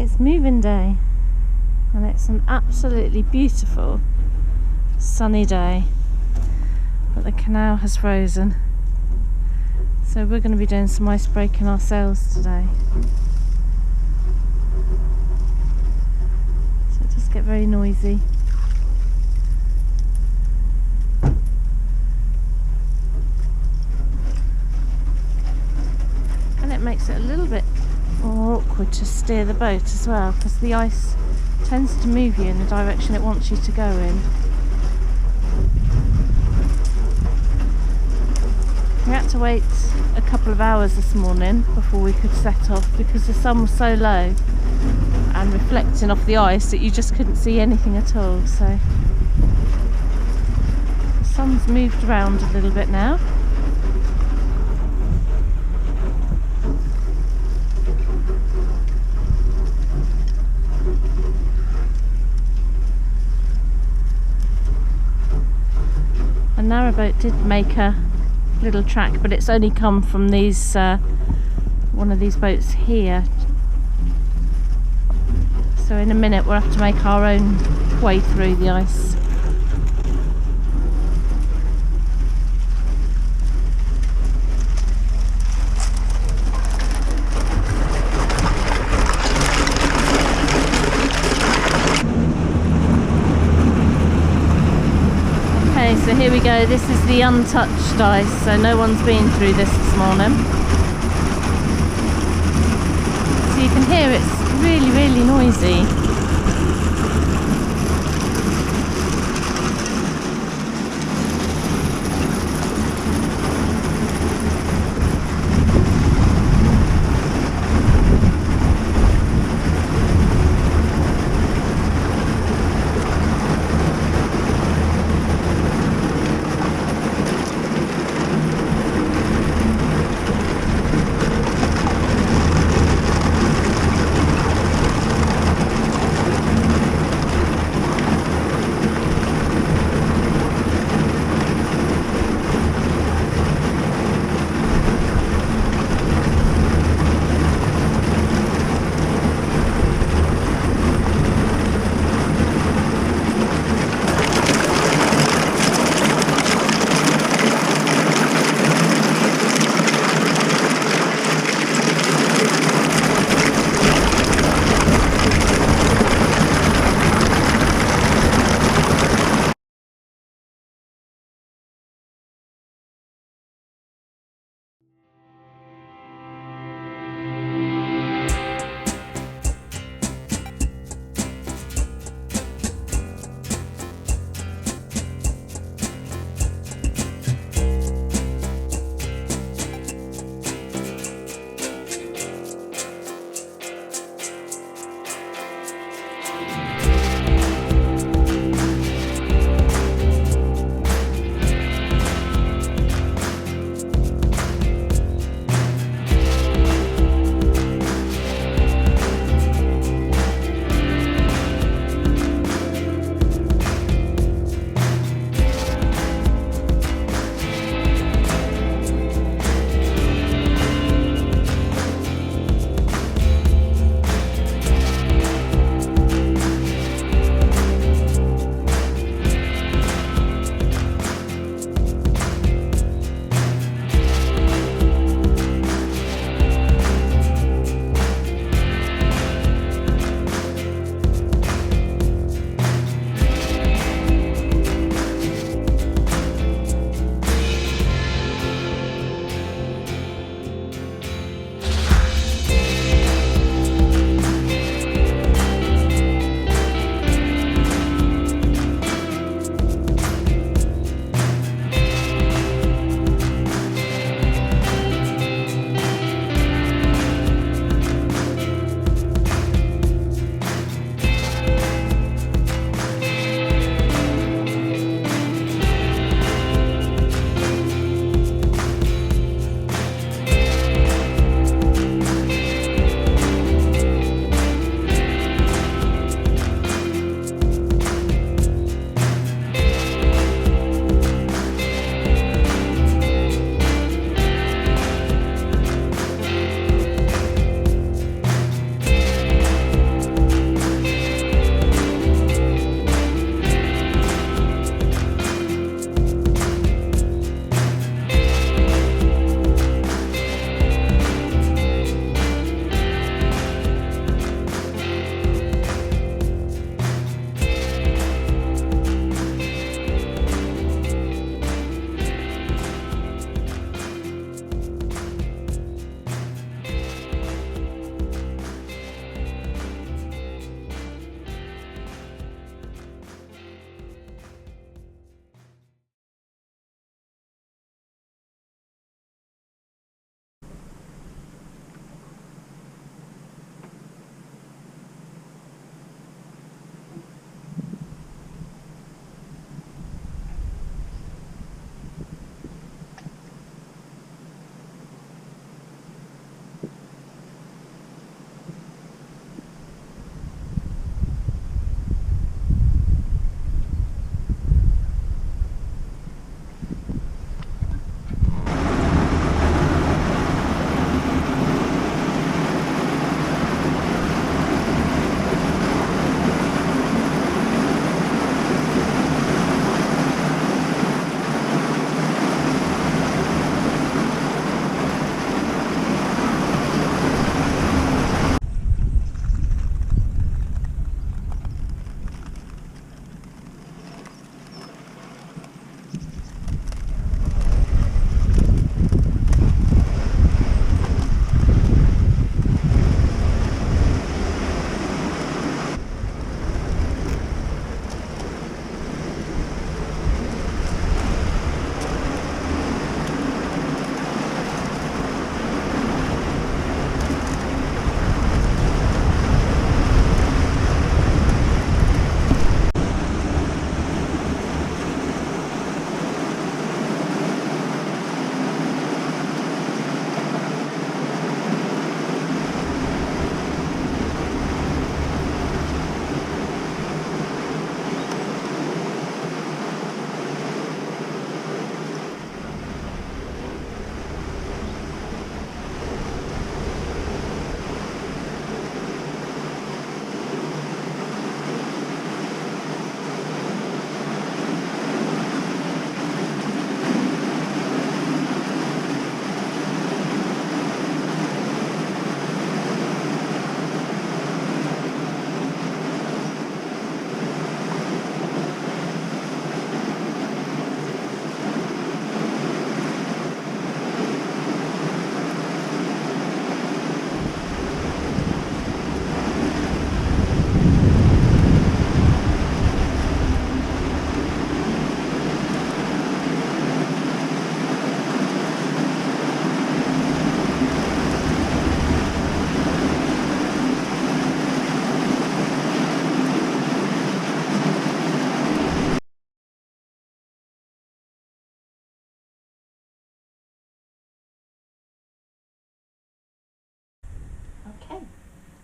It's moving day and it's an absolutely beautiful sunny day, but the canal has frozen, so we're going to be doing some ice breaking ourselves today. So it does get very noisy. And it makes it a little bit more awkward to steer the boat as well, because the ice tends to move you in the direction it wants you to go in. We had to wait a couple of hours this morning before we could set off, because the sun was so low and reflecting off the ice that you just couldn't see anything at all. So the sun's moved around a little bit now. A narrowboat did make a little track, but it's only come from these one of these boats here. So in a minute we'll have to make our own way through the ice. So here we go, this is the untouched ice, so no one's been through this morning. So you can hear it's really, really noisy.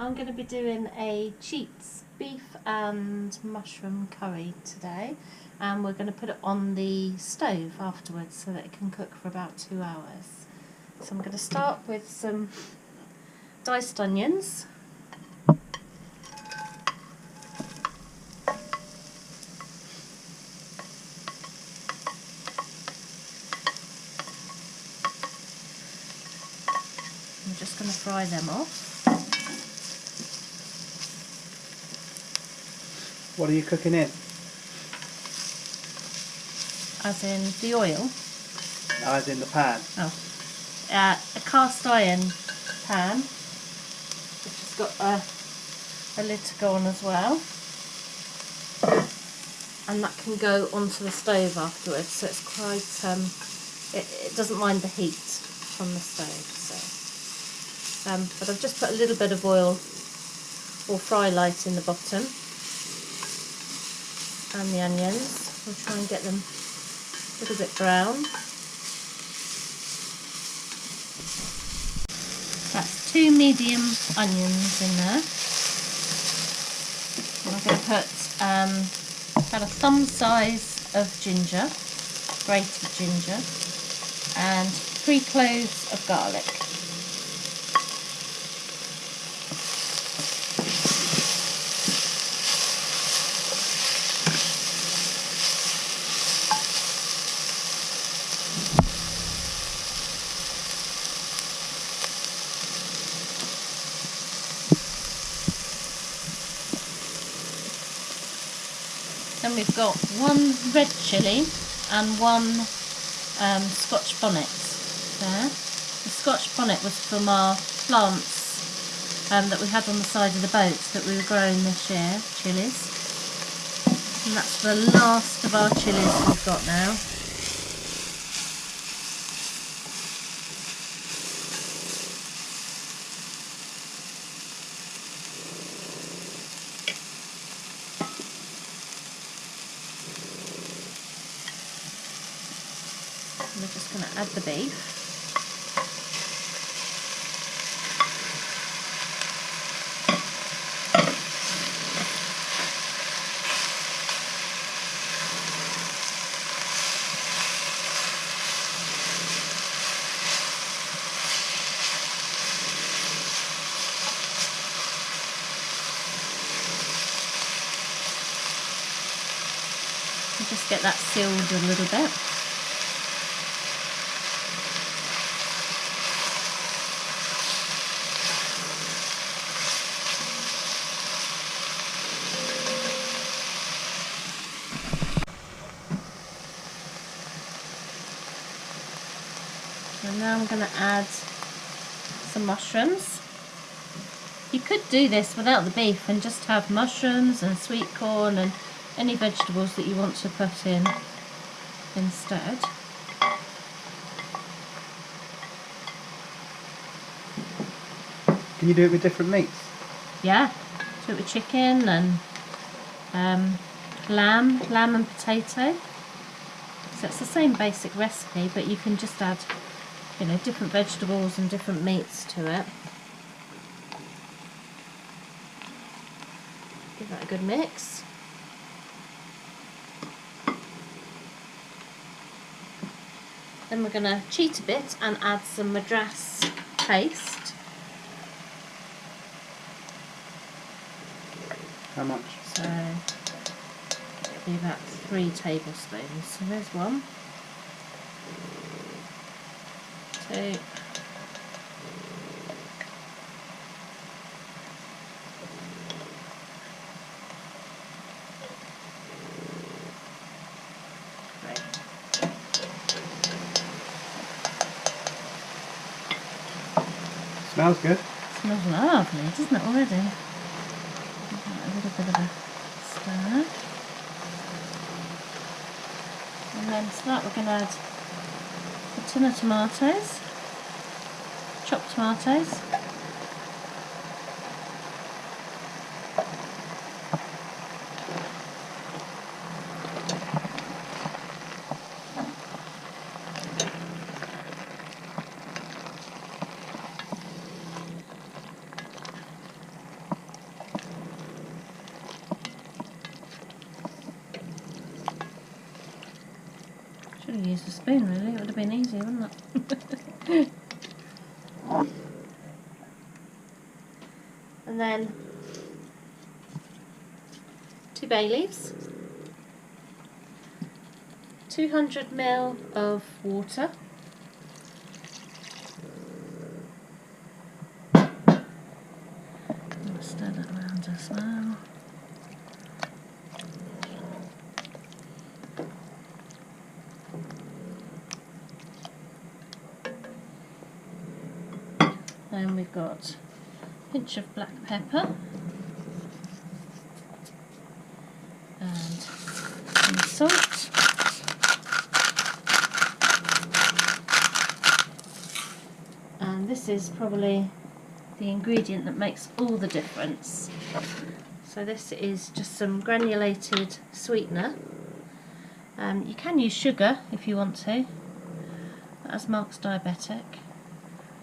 I'm going to be doing a Cheats beef and mushroom curry today, and we're going to put it on the stove afterwards so that it can cook for about 2 hours. So I'm going to start with some diced onions. I'm just going to fry them off. What are you cooking in? As in the oil? As in the pan? Oh. A cast iron pan, which has got a lid to go on as well. And that can go onto the stove afterwards, so it's quite, it doesn't mind the heat from the stove. So, but I've just put a little bit of oil or fry light in the bottom. And the onions, we'll try and get them a little bit brown. That's 2 medium onions in there. And I'm going to put about a thumb size of ginger, grated ginger, and 3 cloves of garlic. Then we've got 1 red chilli and 1 Scotch bonnet there. The Scotch bonnet was from our plants that we had on the side of the boat that we were growing this year, chillies. And that's the last of our chillies we've got now. We're just going to add the beef. And just get that sealed a little bit. And now I'm going to add some mushrooms. You could do this without the beef and just have mushrooms and sweet corn and any vegetables that you want to put in instead. Can you do it with different meats? Yeah, do it with chicken and lamb and potato. So it's the same basic recipe, but you can just add, you know, different vegetables and different meats to it. Give that a good mix. Then we're going to cheat a bit and add some Madras paste. How much? So it'll be about 3 tablespoons. So there's 1, 2, 3. Smells good. Smells lovely, doesn't it already? A little bit of a stir. And then to that we're going to add a tin of tomatoes, chopped tomatoes. used a spoon really, it would have been easy, wouldn't it? And then 2 bay leaves, 200 ml of water, I'll stir that around as well. Then we've got a pinch of black pepper and some salt. And this is probably the ingredient that makes all the difference. So this is just some granulated sweetener. You can use sugar if you want to, but as Mark's diabetic,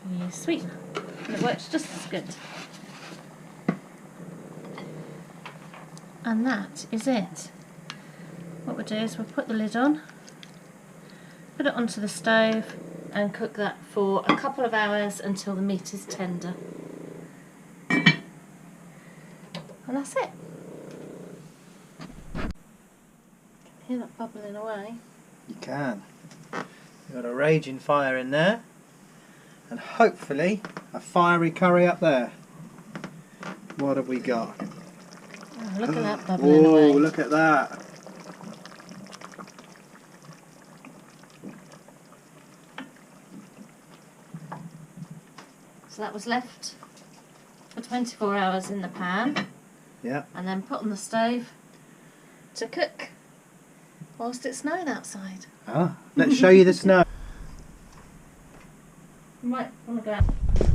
we use sweetener, and it works just as good. And that is it. What we'll do is we'll put the lid on, put it onto the stove, and cook that for a couple of hours until the meat is tender. And that's it. Hear that bubbling away? You can. You've got a raging fire in there, and hopefully a fiery curry up there. What have we got? Oh, look at that bubbling Oh, away. look at that. So that was left for 24 hours in the pan, Yeah. and then put on the stove to cook whilst it's snowing outside. Ah, let's show you the snow. You might want to go out.